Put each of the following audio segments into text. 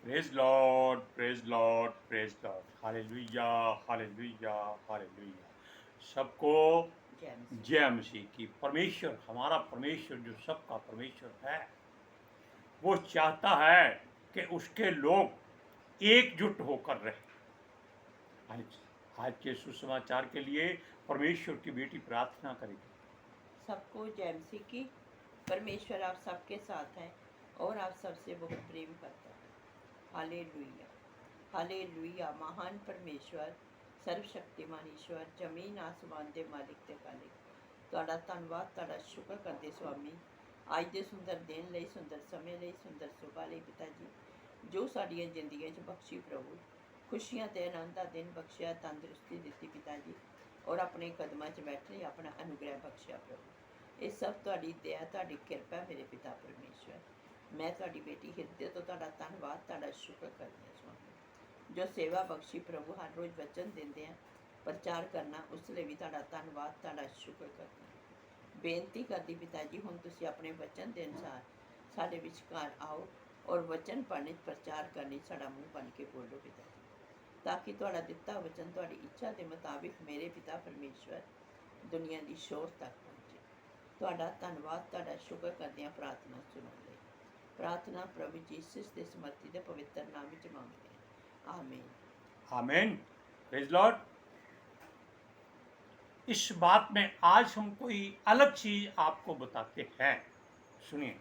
Praise Lord, praise Lord, praise Lord. Hallelujah, hallelujah, hallelujah. सबको जय मसीह की। परमेश्वर, हमारा परमेश्वर जो सबका परमेश्वर है, वो चाहता है कि उसके लोग एकजुट होकर रहे। आज के सुसमाचार के लिए परमेश्वर की बेटी प्रार्थना करेगी। सबको जय मसीह की। परमेश्वर आप सबके साथ हैं और आप सबसे बहुत प्रेम करता है। Hallelujah, hallelujah. महान परमेश्वर, सर्वशक्तिमान ईश्वर, जमीन आसमान दे मालिक ते खालिक, ਤੁਹਾਡਾ ਧੰਨਵਾਦ, ਤੁਹਾਡਾ ਸ਼ੁਕਰ ਕਰਦੇ ਸਵਾਮੀ, ਅੱਜ ਦੇ ਸੁੰਦਰ ਦਿਨ ਲਈ, ਸੁੰਦਰ ਸਮੇਂ ਲਈ, ਸੁੰਦਰ ਸੁਭਾ ਲਈ ਪਿਤਾ ਜੀ, ਜੋ ਸਾਡੀਆਂ ਜ਼ਿੰਦਗੀਆਂ 'ਚ ਬਖਸ਼ੀ ਪ੍ਰਭੂ। ਖੁਸ਼ੀਆਂ ਤੇ ਆਨੰਦ ਦਾ ਦਿਨ ਬਖਸ਼ਿਆ, ਤੰਦਰੁਸਤੀ ਦਿੱਤੀ ਪਿਤਾ ਜੀ, ਔਰ ਆਪਣੇ ਕਦਮਾਂ 'ਚ ਬੈਠੇ ਆਪਣਾ ਅਨੁਗ੍ਰਹਿ ਬਖਸ਼ਿਆ ਪ੍ਰਭੂ। ਇਹ ਸਭ ਤੁਹਾਡੀ ਦਇਆ, ਤੁਹਾਡੀ ਕਿਰਪਾ ਮੇਰੇ ਪਿਤਾ ਪਰਮੇਸ਼ਵਰ। ਮੈਂ ਤੁਹਾਡੀ ਬੇਟੀ ਹਿਰਦੇ ਤੋਂ ਤੁਹਾਡਾ ਧੰਨਵਾਦ, ਤੁਹਾਡਾ ਸ਼ੁਕਰ ਕਰਦੀ ਹਾਂ ਸਵਾਮੀ, ਜੋ ਸੇਵਾ ਬਖਸ਼ੀ ਪ੍ਰਭੂ। ਹਰ ਰੋਜ਼ ਵਚਨ ਦਿੰਦੇ ਆ, ਪ੍ਰਚਾਰ ਕਰਨਾ, ਉਸ ਲਈ ਵੀ ਤੁਹਾਡਾ ਧੰਨਵਾਦ, ਤੁਹਾਡਾ ਸ਼ੁਕਰ ਕਰਦੀ ਹਾਂ। ਬੇਨਤੀ ਕਰਦੀ ਪਿਤਾ ਜੀ, ਹੁਣ ਤੁਸੀਂ ਆਪਣੇ ਵਚਨ ਦੇ ਅਨੁਸਾਰ ਸਾਡੇ ਵਿਚਕਾਰ ਆਓ ਔਰ ਵਚਨ ਪੜ੍ਹਨੇ, ਪ੍ਰਚਾਰ ਕਰਨੇ, ਸਾਡਾ ਮੂੰਹ ਬਣ ਕੇ ਬੋਲੋ ਪਿਤਾ ਜੀ, ਤਾਂ ਕਿ ਤੁਹਾਡਾ ਦਿੱਤਾ ਵਚਨ ਤੁਹਾਡੀ ਇੱਛਾ ਦੇ ਮੁਤਾਬਿਕ ਮੇਰੇ ਪਿਤਾ ਪਰਮੇਸ਼ਵਰ ਦੁਨੀਆ ਦੀ ਸ਼ੋਰ ਤੱਕ ਪਹੁੰਚੇ। ਤੁਹਾਡਾ ਧੰਨਵਾਦ, ਤੁਹਾਡਾ ਸ਼ੁਕਰ ਕਰਦੇ ਹਾਂ ਪ੍ਰਾਰਥਨਾ ਸੁਣਨ ਲਈ। प्रार्थना प्रभु जीसस के समर्थी के पवित्र नाम में मांगते हैं, आमीन, आमीन। Praise Lord. इस बात में आज हम कोई अलग चीज आपको बताते हैं। सुनिए,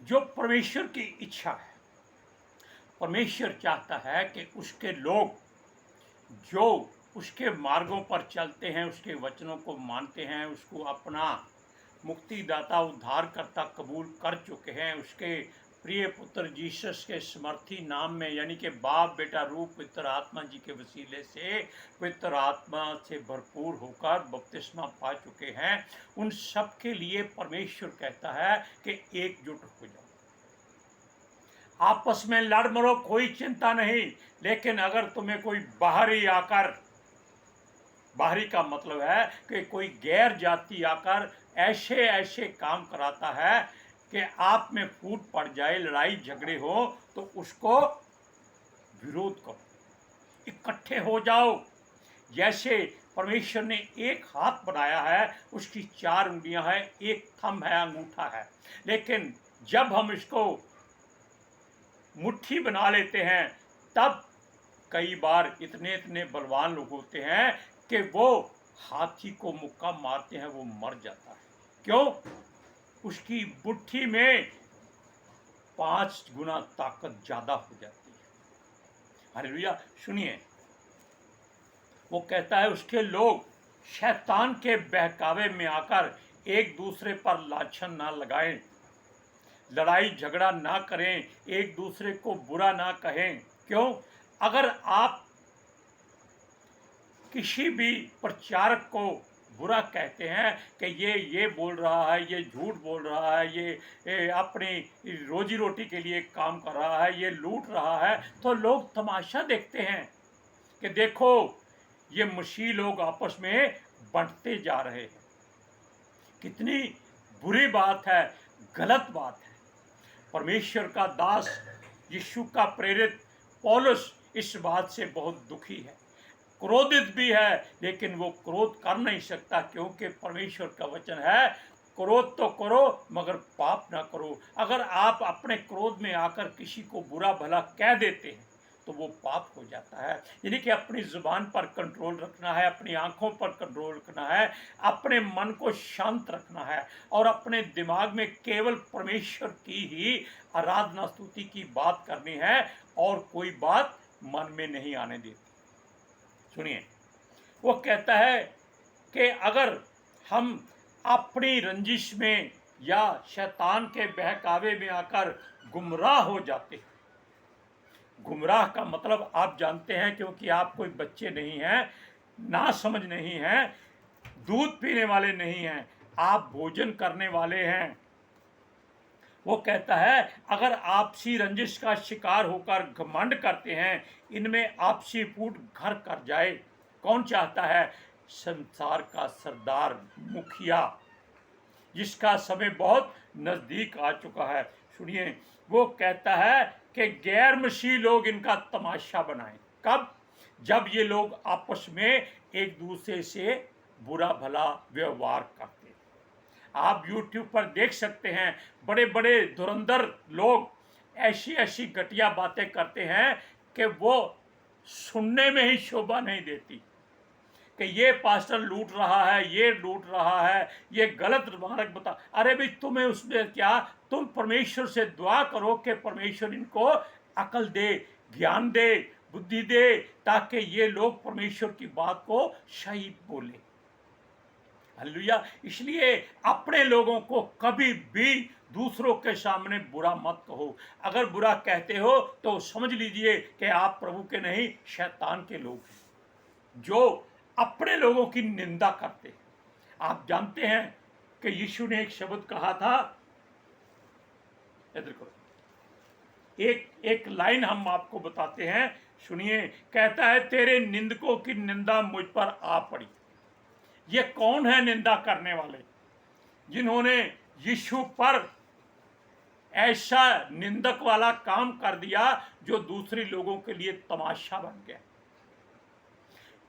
जो परमेश्वर की इच्छा है, परमेश्वर चाहता है कि उसके लोग जो उसके मार्गों पर चलते हैं, उसके वचनों को मानते हैं, उसको अपना मुक्तिदाता उद्धारकर्ता कबूल कर चुके हैं, उसके प्रिय पुत्र जीसस के समर्थी नाम में, यानी कि बाप बेटा रूप पवित्र आत्मा जी के वसीले से पवित्र आत्मा से भरपूर होकर बपतिस्मा पा चुके हैं, उन सब के लिए परमेश्वर कहता है कि एकजुट हो जाओ, आपस में लड़ मरो, कोई चिंता नहीं। लेकिन अगर तुम्हें कोई बाहरी आकर, बाहरी का मतलब है कि कोई गैर जाति आकर ऐसे ऐसे काम कराता है कि आप में फूट पड़ जाए, लड़ाई झगड़े हो, तो उसको विरोध करो, इकट्ठे हो जाओ। जैसे परमेश्वर ने एक हाथ बनाया है, उसकी 4 उंगलियां हैं, एक थंब है, अंगूठा है, लेकिन जब हम इसको मुट्ठी बना लेते हैं, तब कई बार इतने इतने बलवान लोग होते हैं कि वो हाथी को मुक्का मारते हैं, वो मर जाता है। क्यों? उसकी मुट्ठी में 5 गुना ताकत ज्यादा हो जाती है। हालेलुया। सुनिए, वो कहता है उसके लोग शैतान के बहकावे में आकर एक दूसरे पर लाछन ना लगाएं, लड़ाई झगड़ा ना करें, एक दूसरे को बुरा ना कहें। क्यों? अगर आप किसी भी प्रचारक को बुरा कहते हैं कि ये बोल रहा है, ये झूठ बोल रहा है, ये अपनी रोजी रोटी के लिए काम कर रहा है, ये लूट रहा है, तो लोग तमाशा देखते हैं कि देखो ये मसीह लोग आपस में बंटते जा रहे हैं। कितनी बुरी बात है, गलत बात है। परमेश्वर का दास, यीशु का प्रेरित पौलुस इस बात से बहुत दुखी है, क्रोधित भी है, लेकिन वो क्रोध कर नहीं सकता, क्योंकि परमेश्वर का वचन है क्रोध तो करो मगर पाप ना करो। अगर आप अपने क्रोध में आकर किसी को बुरा भला कह देते हैं तो वो पाप हो जाता है। यानी कि अपनी जुबान पर कंट्रोल रखना है, अपनी आंखों पर कंट्रोल रखना है, अपने मन को शांत रखना है और अपने दिमाग में केवल परमेश्वर की ही आराधना स्तुति की बात करनी है और कोई बात मन में नहीं आने देती। सुनिए, वो कहता है कि अगर हम अपनी रंजिश में या शैतान के बहकावे में आकर गुमराह हो जाते हैं, गुमराह का मतलब आप जानते हैं, क्योंकि आप कोई बच्चे नहीं हैं, ना समझ नहीं हैं, दूध पीने वाले नहीं हैं, आप भोजन करने वाले हैं। वो कहता है अगर आपसी रंजिश का शिकार होकर घमंड करते हैं, इनमें आपसी फूट घर कर जाए। कौन चाहता है? संसार का सरदार, मुखिया, जिसका समय बहुत नजदीक आ चुका है। सुनिए, वो कहता है कि गैर मसीही लोग इनका तमाशा बनाएं। कब? जब ये लोग आपस में एक दूसरे से बुरा भला व्यवहार करते हैं। आप YouTube पर देख सकते हैं, बड़े बड़े धुरंधर लोग ऐसी ऐसी घटिया बातें करते हैं कि वो सुनने में ही शोभा नहीं देती, कि ये पास्टर लूट रहा है, ये लूट रहा है, ये गलत मार्ग बता। अरे भाई, तुम्हें उसमें क्या? तुम परमेश्वर से दुआ करो कि परमेश्वर इनको अकल दे, ज्ञान दे, बुद्धि दे, ताकि ये लोग परमेश्वर की बात को सही बोले। हालेलुया। इसलिए अपने लोगों को कभी भी दूसरों के सामने बुरा मत कहो। अगर बुरा कहते हो तो समझ लीजिए कि आप प्रभु के नहीं, शैतान के लोग हैं, जो अपने लोगों की निंदा करते हैं। आप जानते हैं कि यीशु ने एक शब्द कहा था, इधर करो, एक लाइन हम आपको बताते हैं, सुनिए। कहता है, तेरे निंदकों की निंदा मुझ पर आ पड़ी। ये कौन है निंदा करने वाले? जिन्होंने यीशु पर ऐसा निंदक वाला काम कर दिया जो दूसरे लोगों के लिए तमाशा बन गया।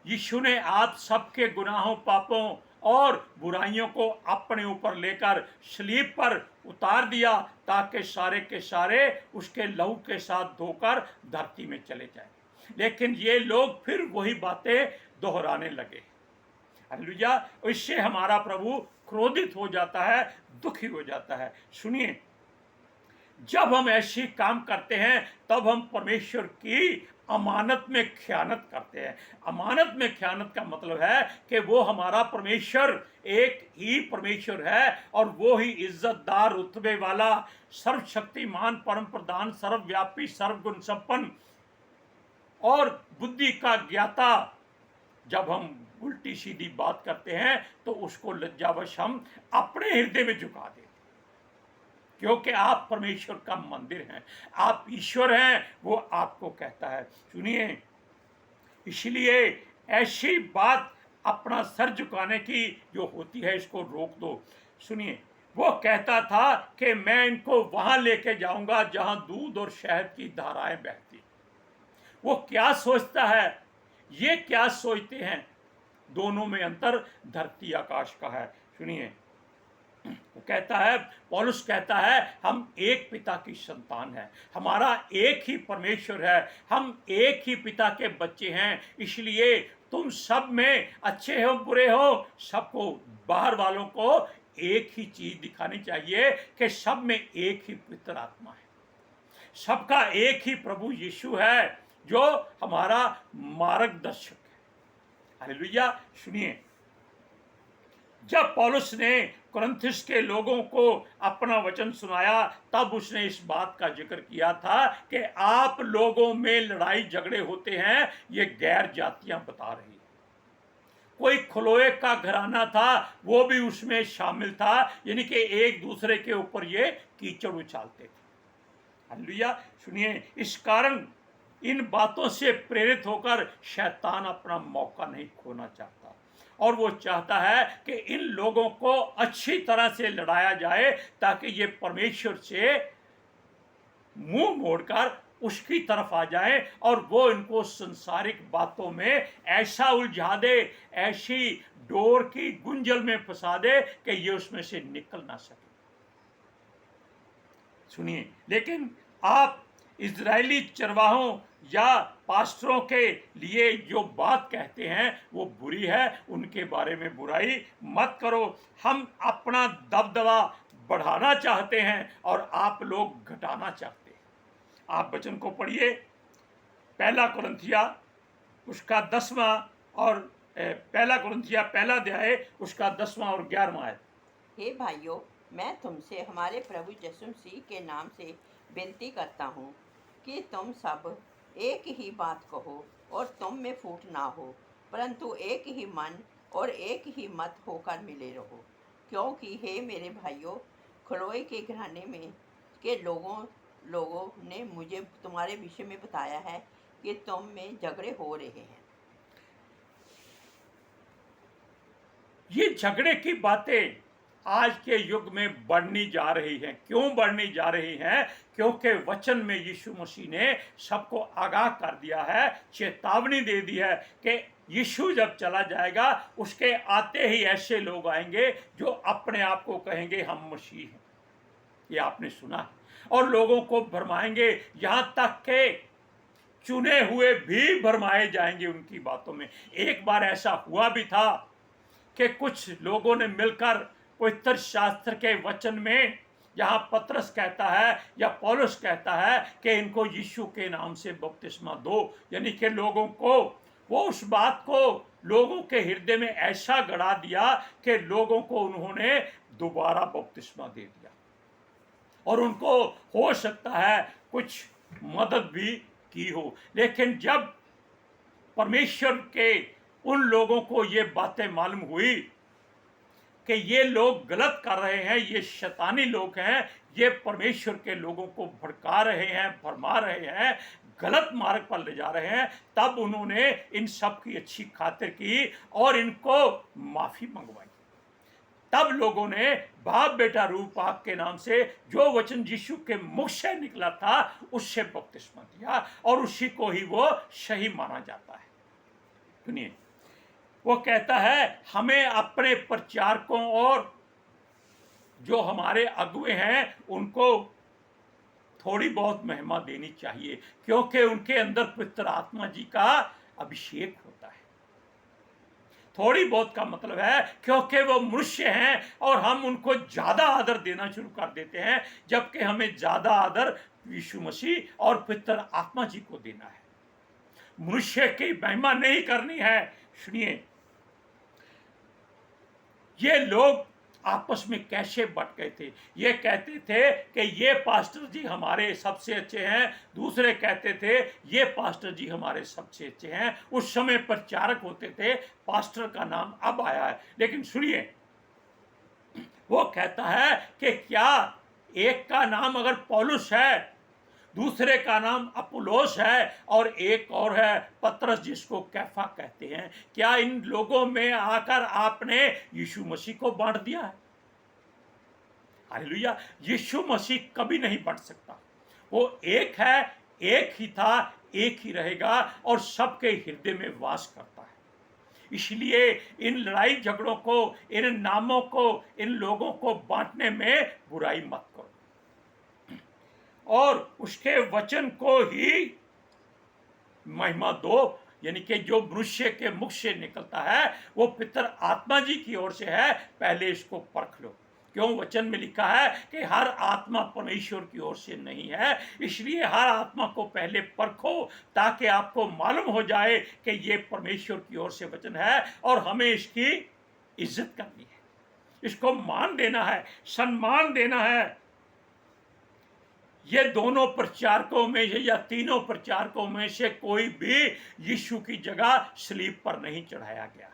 यीशु ने आप सबके गुनाहों, पापों और बुराइयों को अपने ऊपर लेकर सलीब पर उतार दिया, ताकि सारे के सारे उसके लहू के साथ धोकर धरती में चले जाएं। लेकिन ये लोग फिर वही बातें दोहराने लगे। हालेलुया। इससे हमारा प्रभु क्रोधित हो जाता है, दुखी हो जाता है। सुनिए, जब हम ऐसी काम करते हैं तब हम परमेश्वर की अमानत में खयानत करते हैं। अमानत में खयानत का मतलब है कि वो हमारा परमेश्वर एक ही परमेश्वर है, और वो ही इज्जतदार, रुतबे वाला, सर्वशक्तिमान, परम प्रधान, सर्वव्यापी, सर्वगुण संपन्न और बुद्धि का ज्ञाता। जब हम उल्टी सीधी बात करते हैं तो उसको लज्जावश हम अपने हृदय में झुका देते, क्योंकि आप परमेश्वर का मंदिर हैं, आप ईश्वर हैं, वो आपको कहता है। सुनिए, इसलिए ऐसी बात अपना सर झुकाने की जो होती है, इसको रोक दो। सुनिए, वो कहता था कि मैं इनको वहां लेके जाऊंगा जहां दूध और शहद की धाराएं बहती। वो क्या सोचता है, ये क्या सोचते हैं? दोनों में अंतर धरती आकाश का है। सुनिए, वो कहता है, पौलुस कहता है, हम एक पिता की संतान हैं, हमारा एक ही परमेश्वर है, हम एक ही पिता के बच्चे हैं। इसलिए तुम सब में अच्छे हो, बुरे हो, सबको, बाहर वालों को एक ही चीज दिखानी चाहिए कि सब में एक ही पवित्र आत्मा है, सबका एक ही प्रभु यीशु है जो हमारा मार्गदर्शक है। हालेलुया। सुनिए, जब पौलुस ने कुरिन्थुस के लोगों को अपना वचन सुनाया, तब उसने इस बात का जिक्र किया था कि आप लोगों में लड़ाई झगड़े होते हैं, ये गैर जातियां बता रही। कोई खलोए का घराना था, वो भी उसमें शामिल था, यानी कि एक दूसरे के ऊपर ये कीचड़ उछालते थे। हालेलुया। सुनिए, इस कारण इन बातों से प्रेरित होकर शैतान अपना मौका नहीं खोना चाहता, और वो चाहता है कि इन लोगों को अच्छी तरह से लड़ाया जाए, ताकि ये परमेश्वर से मुंह मोड़कर उसकी तरफ आ जाए, और वो इनको संसारिक बातों में ऐसा उलझा दे, ऐसी डोर की गुंजल में फंसा दे कि ये उसमें से निकल ना सके। सुनिए, लेकिन आप इजरायली चरवाहों या पास्टरों के लिए जो बात कहते हैं वो बुरी है, उनके बारे में बुराई मत करो। हम अपना दबदबा बढ़ाना चाहते हैं और आप लोग घटाना चाहते हैं। आप वचन को पढ़िए, पहला कुरिन्थिया उसका 10वां और पहला कुरिन्थिया पहला अध्याय उसका 10वां और 11वां है। हे भाइयों, मैं तुमसे हमारे प्रभु यीशु मसीह के नाम से विनती करता हूँ कि तुम सब एक ही बात कहो और तुम में फूट ना हो, परंतु एक ही मन और एक ही मत होकर मिले रहो। क्योंकि हे मेरे भाइयों, खलोए के घराने में के लोगों ने मुझे तुम्हारे विषय में बताया है कि तुम में झगड़े हो रहे हैं। ये झगड़े की बातें आज के युग में बढ़नी जा रही हैं। क्यों बढ़नी जा रही हैं? क्योंकि वचन में यीशु मसीह ने सबको आगाह कर दिया है, चेतावनी दे दी है कि यीशु जब चला जाएगा उसके आते ही ऐसे लोग आएंगे जो अपने आप को कहेंगे हम मसीह हैं। ये आपने सुना है। और लोगों को भरमाएंगे, यहां तक के चुने हुए भी भरमाए जाएंगे उनकी बातों में। एक बार ऐसा हुआ भी था कि कुछ लोगों ने मिलकर पवित्र शास्त्र के वचन में, जहां पतरस कहता है या पौलुस कहता है कि इनको यीशु के नाम से बपतिस्मा दो, यानी कि लोगों को, वो उस बात को लोगों के हृदय में ऐसा गड़ा दिया कि लोगों को उन्होंने दोबारा बपतिस्मा दे दिया और उनको हो सकता है कुछ मदद भी की हो। लेकिन जब परमेश्वर के उन लोगों को ये बातें मालूम हुई कि ये लोग गलत कर रहे हैं, ये शैतानी लोग हैं, ये परमेश्वर के लोगों को भड़का रहे हैं, भरमा रहे हैं, गलत मार्ग पर ले जा रहे हैं, तब उन्होंने इन सब की अच्छी खातिर की और इनको माफी मंगवाई। तब लोगों ने बाप बेटा रूह पाक के नाम से जो वचन यीशु के मुख से निकला था उससे बपतिस्मा दिया और उसी को ही वो सही माना जाता है। सुनिए, वो कहता है हमें अपने प्रचारकों और जो हमारे अगुए हैं उनको थोड़ी बहुत महिमा देनी चाहिए, क्योंकि उनके अंदर पवित्र आत्मा जी का अभिषेक होता है। थोड़ी बहुत का मतलब है क्योंकि वो मनुष्य हैं और हम उनको ज्यादा आदर देना शुरू कर देते हैं, जबकि हमें ज्यादा आदर यीशु मसीह और पवित्र आत्मा जी को देना है। मनुष्य की महिमा नहीं करनी है। सुनिए, ये लोग आपस में कैसे बट गए थे। ये कहते थे कि ये पास्टर जी हमारे सबसे अच्छे हैं, दूसरे कहते थे ये पास्टर जी हमारे सबसे अच्छे हैं। उस समय प्रचारक होते थे, पास्टर का नाम अब आया है। लेकिन सुनिए, वो कहता है कि क्या एक का नाम अगर पौलुस है, दूसरे का नाम अपुलोस है और एक और है पतरस जिसको कैफा कहते हैं, क्या इन लोगों में आकर आपने यीशु मसीह को बांट दिया है? हालेलुया। यीशु मसीह कभी नहीं बढ़ सकता। वो एक है, एक ही था, एक ही रहेगा और सबके हृदय में वास करता है। इसलिए इन लड़ाई झगड़ों को, इन नामों को, इन लोगों को बांटने में बुराई मत करो और उसके वचन को ही महिमा दो। यानी कि जो मनुष्य के मुख से निकलता है वो पितर आत्मा जी की ओर से है, पहले इसको परख लो। क्यों? वचन में लिखा है कि हर आत्मा परमेश्वर की ओर से नहीं है, इसलिए हर आत्मा को पहले परखो ताकि आपको मालूम हो जाए कि ये परमेश्वर की ओर से वचन है और हमें इसकी इज्जत करनी है, इसको मान देना है, सम्मान देना है। ये दोनों प्रचारकों में से या तीनों प्रचारकों में से कोई भी यीशु की जगह सलीब पर नहीं चढ़ाया गया।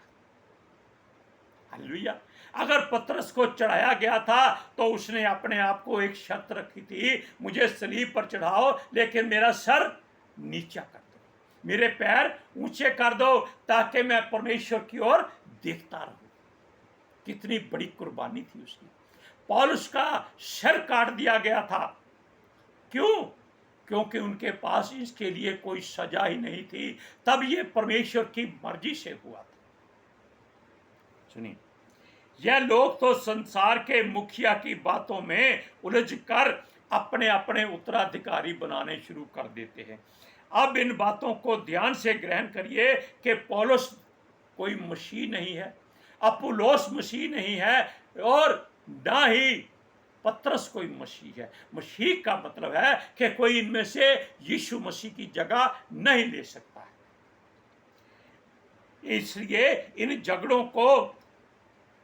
हालेलुया। अगर पतरस को चढ़ाया गया था तो उसने अपने आप को एक शर्त रखी थी, मुझे सलीब पर चढ़ाओ लेकिन मेरा सर नीचा कर दो, मेरे पैर ऊंचे कर दो ताकि मैं परमेश्वर की ओर देखता रहूं। कितनी बड़ी कुर्बानी थी उसकी। पौलुस का सर काट दिया गया था। क्यों? क्योंकि उनके पास इसके लिए कोई सजा ही नहीं थी, तब ये परमेश्वर की मर्जी से हुआ था। सुनिए, यह लोग तो संसार के मुखिया की बातों में उलझकर अपने अपने उत्तराधिकारी बनाने शुरू कर देते हैं। अब इन बातों को ध्यान से ग्रहण करिए कि पौलुस कोई मसीह नहीं है, अपुलोस मसीह नहीं है और ना ही पतरस कोई मसीह है। मसीह का मतलब है कि कोई इनमें से यीशु मसीह की जगह नहीं ले सकता है। इसलिए इन झगड़ों को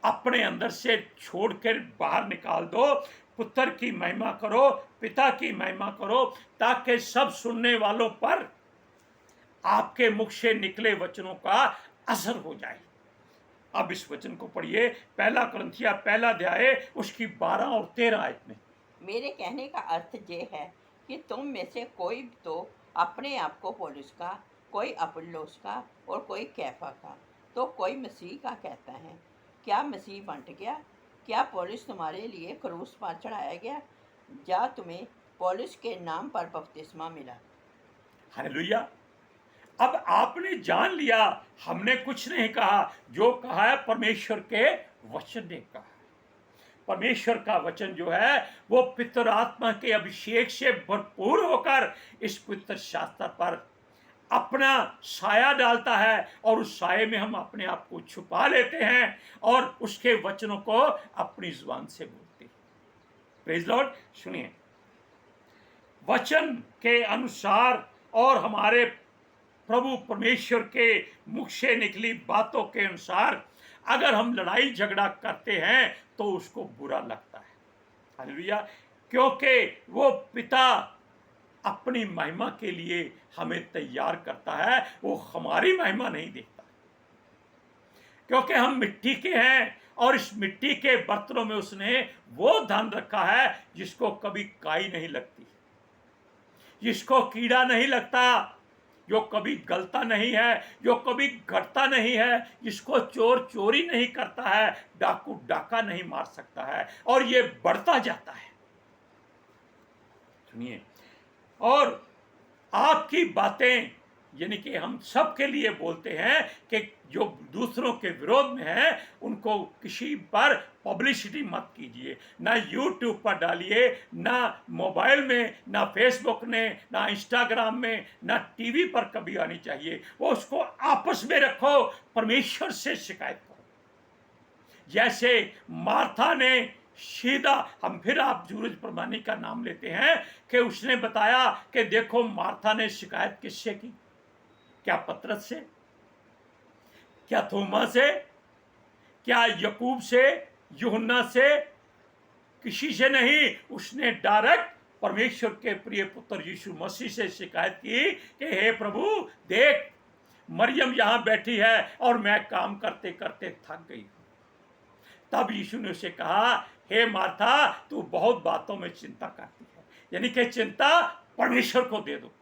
अपने अंदर से छोड़कर बाहर निकाल दो, पुत्र की महिमा करो, पिता की महिमा करो, ताकि सब सुनने वालों पर आपके मुख से निकले वचनों का असर हो जाए। अब इस वचन को पढ़िए, पहला कुरिन्थिया पहला अध्याय उसकी 12 और 13 आयत में। मेरे कहने का अर्थ ये है कि तुम में से कोई तो अपने आप को पौलुस का, कोई अपुल्लोस का और कोई कैफा का, तो कोई मसीह का कहता है। क्या मसीह बंट गया? क्या पौलुस तुम्हारे लिए क्रूस पर चढ़ाया गया? या तुम्हें पौलुस के नाम पर बपतिस्मा मिला? हालेलुया। अब आपने जान लिया, हमने कुछ नहीं कहा, जो कहा है परमेश्वर के वचन ने कहा। परमेश्वर का वचन जो है वो पितर आत्मा के अभिषेक से भरपूर होकर इस पवित्र शास्त्र पर अपना साया डालता है, और उस साये में हम अपने आप को छुपा लेते हैं और उसके वचनों को अपनी जुबान से बोलते हैं। Praise Lord. सुनिए, वचन के अनुसार और हमारे प्रभु परमेश्वर के मुख से निकली बातों के अनुसार अगर हम लड़ाई झगड़ा करते हैं तो उसको बुरा लगता है। हालेलुया। क्योंकि वो पिता अपनी महिमा के लिए हमें तैयार करता है, वो हमारी महिमा नहीं देखता, क्योंकि हम मिट्टी के हैं और इस मिट्टी के बर्तनों में उसने वो धन रखा है जिसको कभी काई नहीं लगती, जिसको कीड़ा नहीं लगता, जो कभी गलता नहीं है, जो कभी घटता नहीं है, जिसको चोर चोरी नहीं करता है, डाकू डाका नहीं मार सकता है, और ये बढ़ता जाता है। सुनिए, और आपकी बातें, यानी कि हम सब के लिए बोलते हैं कि जो दूसरों के विरोध में है उनको किसी पर पब्लिसिटी मत कीजिए, ना यूट्यूब पर डालिए, ना मोबाइल में, ना फेसबुक में, ना इंस्टाग्राम में, ना टीवी पर कभी आनी चाहिए। वो उसको आपस में रखो, परमेश्वर से शिकायत करो। जैसे मार्था ने सीधा, हम फिर आप सूरज प्रमाणी का नाम लेते हैं, कि उसने बताया कि देखो मार्था ने शिकायत किससे की? क्या पतरस से? क्या थोमा से? क्या यकूब से? यूहन्ना से? किसी से नहीं। उसने डायरेक्ट परमेश्वर के प्रिय पुत्र यीशु मसीह से शिकायत की कि हे प्रभु, देख मरियम यहां बैठी है और मैं काम करते करते थक गई हूं। तब यीशु ने उसे कहा, हे मार्था, तू बहुत बातों में चिंता करती है, यानी कि चिंता परमेश्वर को दे दो।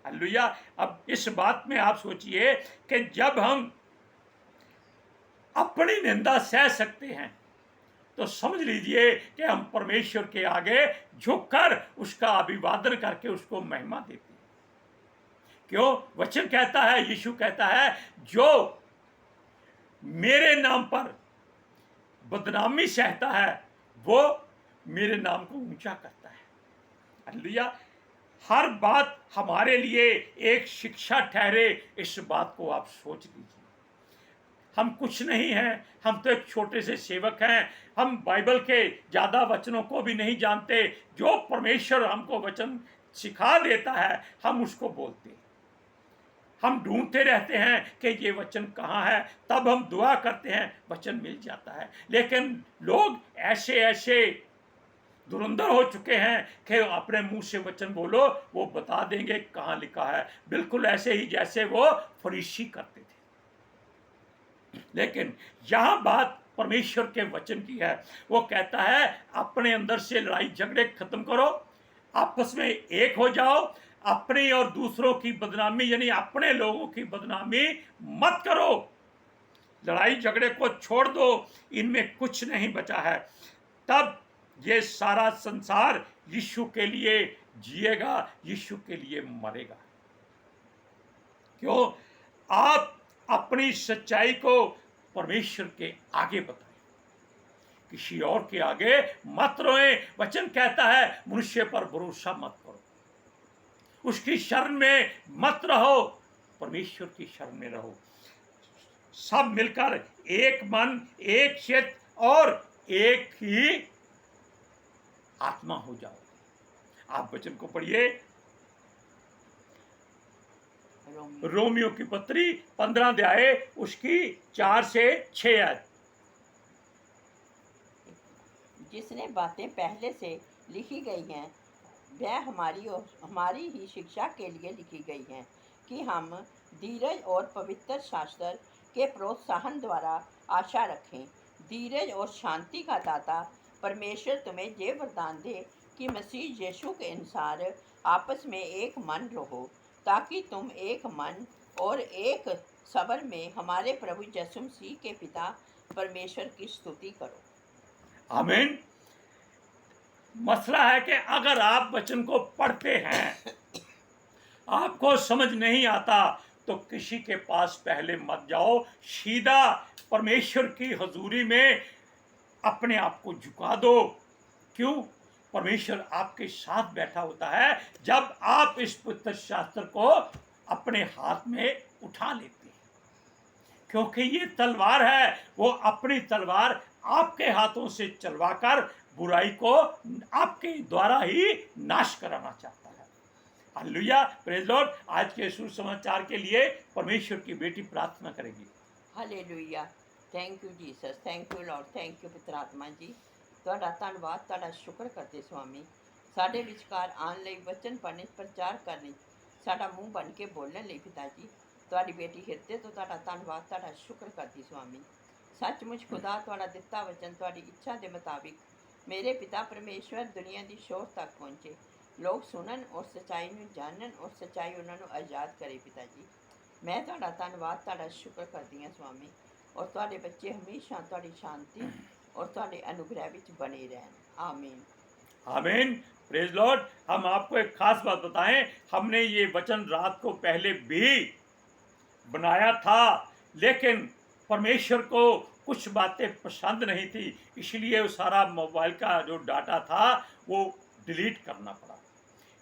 हालेलुया। अब इस बात में आप सोचिए कि जब हम अपनी निंदा सह सकते हैं तो समझ लीजिए कि हम परमेश्वर के आगे झुककर उसका अभिवादन करके उसको महिमा देते हैं। क्यों? वचन कहता है, यीशु कहता है, जो मेरे नाम पर बदनामी सहता है वो मेरे नाम को ऊंचा करता है। हालेलुया। हर बात हमारे लिए एक शिक्षा ठहरे, इस बात को आप सोच लीजिए। हम कुछ नहीं हैं, हम तो एक छोटे से सेवक हैं, हम बाइबल के ज़्यादा वचनों को भी नहीं जानते। जो परमेश्वर हमको वचन सिखा देता है हम उसको बोलते हैं। हम ढूंढते रहते हैं कि ये वचन कहाँ है, तब हम दुआ करते हैं, वचन मिल जाता है। लेकिन लोग ऐसे ऐसे धुरंधर हो चुके हैं कि अपने मुंह से वचन बोलो, वो बता देंगे कहाँ लिखा है, बिल्कुल ऐसे ही जैसे वो फरीसी करते थे। लेकिन यहां बात परमेश्वर के वचन की है। वो कहता है अपने अंदर से लड़ाई झगड़े खत्म करो, आपस में एक हो जाओ, अपनी और दूसरों की बदनामी, यानी अपने लोगों की बदनामी मत करो, लड़ाई झगड़े को छोड़ दो, इनमें कुछ नहीं बचा है। तब ये सारा संसार यीशु के लिए जिएगा, यीशु के लिए मरेगा। क्यों? आप अपनी सच्चाई को परमेश्वर के आगे बताएं, किसी और के आगे मत रोएं। वचन कहता है मनुष्य पर भरोसा मत करो, उसकी शरण में मत रहो, परमेश्वर की शरण में रहो। सब मिलकर एक मन, एक चित्त और एक ही आत्मा हो जाओ। आप वचन को पढ़िए, रोमियो की पत्री 15 अध्याय उसकी 4 से 6 आयत। जिसने बातें पहले से लिखी गई हैं वह हमारी ही शिक्षा के लिए लिखी गई हैं, कि हम धीरज और पवित्र शास्त्र के प्रोत्साहन द्वारा आशा रखें। धीरज और शांति का दाता परमेश्वर तुम्हें ये वरदान दे कि मसीह यीशु के अनुसार आपस में एक मन रहो, ताकि तुम एक मन और एक सब्र में हमारे प्रभु यीशु मसीह के पिता परमेश्वर की स्तुति करो। आमीन। मसला है कि अगर आप वचन को पढ़ते हैं, आपको समझ नहीं आता, तो किसी के पास पहले मत जाओ, सीधा परमेश्वर की हजूरी में अपने आप को झुका दो। क्यों? परमेश्वर आपके साथ बैठा होता है जब आप इस पवित्र शास्त्र को अपने हाथ में उठा लेते हैं, क्योंकि ये तलवार है, वो अपनी तलवार आपके हाथों से चलवाकर बुराई को आपके द्वारा ही नाश कराना चाहता है। Hallelujah, praise Lord. आज के सुसमाचार के लिए परमेश्वर की बेटी प्रार्थना करेगी। Hallelujah. Thank you Jesus, thank you Lord, thank you पवित्र आत्मा जी। ਤੁਹਾਡਾ ਧੰਨਵਾਦ, ਤੁਹਾਡਾ ਸ਼ੁਕਰ ਕਰਦੇ ਸਵਾਮੀ, ਸਾਡੇ ਵਿਚਕਾਰ ਆਉਣ ਲਈ, ਵਚਨ ਪੜ੍ਹਨੇ, ਪ੍ਰਚਾਰ ਕਰਨੇ, ਸਾਡਾ ਮੂੰਹ ਬਣ ਕੇ ਬੋਲਣ ਲਈ ਪਿਤਾ ਜੀ। ਤੁਹਾਡੀ ਬੇਟੀ ਹਿਰਦੇ ਤੋਂ ਤੁਹਾਡਾ ਧੰਨਵਾਦ, ਤੁਹਾਡਾ ਸ਼ੁਕਰ ਕਰਦੀ ਸਵਾਮੀ। ਸੱਚਮੁੱਚ ਖੁਦਾ ਤੁਹਾਡਾ ਦਿੱਤਾ ਵਚਨ ਤੁਹਾਡੀ ਇੱਛਾ ਦੇ ਮੁਤਾबिक ਮੇਰੇ ਪਿਤਾ ਪਰਮੇਸ਼ਵਰ ਦੁਨੀਆ ਦੀ ਸ਼ੋਰ ਤੱਕ ਪਹੁੰਚੇ, ਲੋਕ ਸੁਣਨ ਔਰ ਸੱਚਾਈ ਨੂੰ ਜਾਣਨ ਔਰ ਸੱਚਾਈ ਉਹਨਾਂ ਨੂੰ ਆਜ਼ਾਦ ਕਰੇ ਪਿਤਾ ਜੀ। ਮੈਂ ਤੁਹਾਡਾ ਧੰਨਵਾਦ, ਤੁਹਾਡਾ ਸ਼ੁਕਰ ਕਰਦੀ ਹਾਂ ਸਵਾਮੀ, ਔਰ ਤੁਹਾਡੇ ਬੱਚੇ ਹਮੇਸ਼ਾ ਤੁਹਾਡੀ ਸ਼ਾਂਤੀ और ਤੁਹਾਡੇ अनुग्रह ਵਿੱਚ बने रहन। आमीन, आमीन, प्रेज लॉर्ड। हम आपको एक खास बात बताएं, हमने ये वचन रात को पहले भी बनाया था, लेकिन परमेश्वर को कुछ बातें पसंद नहीं थी, इसलिए वो सारा मोबाइल का जो डाटा था वो डिलीट करना पड़ा।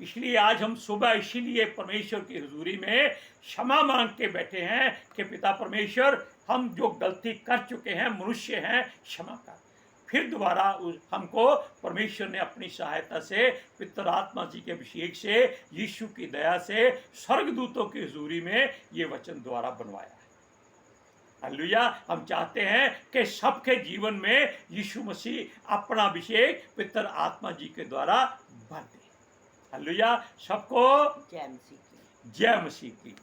इसलिए आज हम सुबह इसीलिए परमेश्वर की हुजूरी में क्षमा मांग के बैठे हैं कि पिता परमेश्वर, हम जो गलती कर चुके हैं, मनुष्य हैं, क्षमा कर। फिर दोबारा हमको परमेश्वर ने अपनी सहायता से, पितर आत्मा जी के अभिषेक से, यीशु की दया से, स्वर्गदूतों की हुजूरी में ये वचन द्वारा बनवाया है। हालेलुया। हम चाहते हैं कि सबके जीवन में यीशु मसीह अपना अभिषेक पितर आत्मा जी के द्वारा भर दे। हालेलुया। सबको जय मसीह की। जय मसीह की।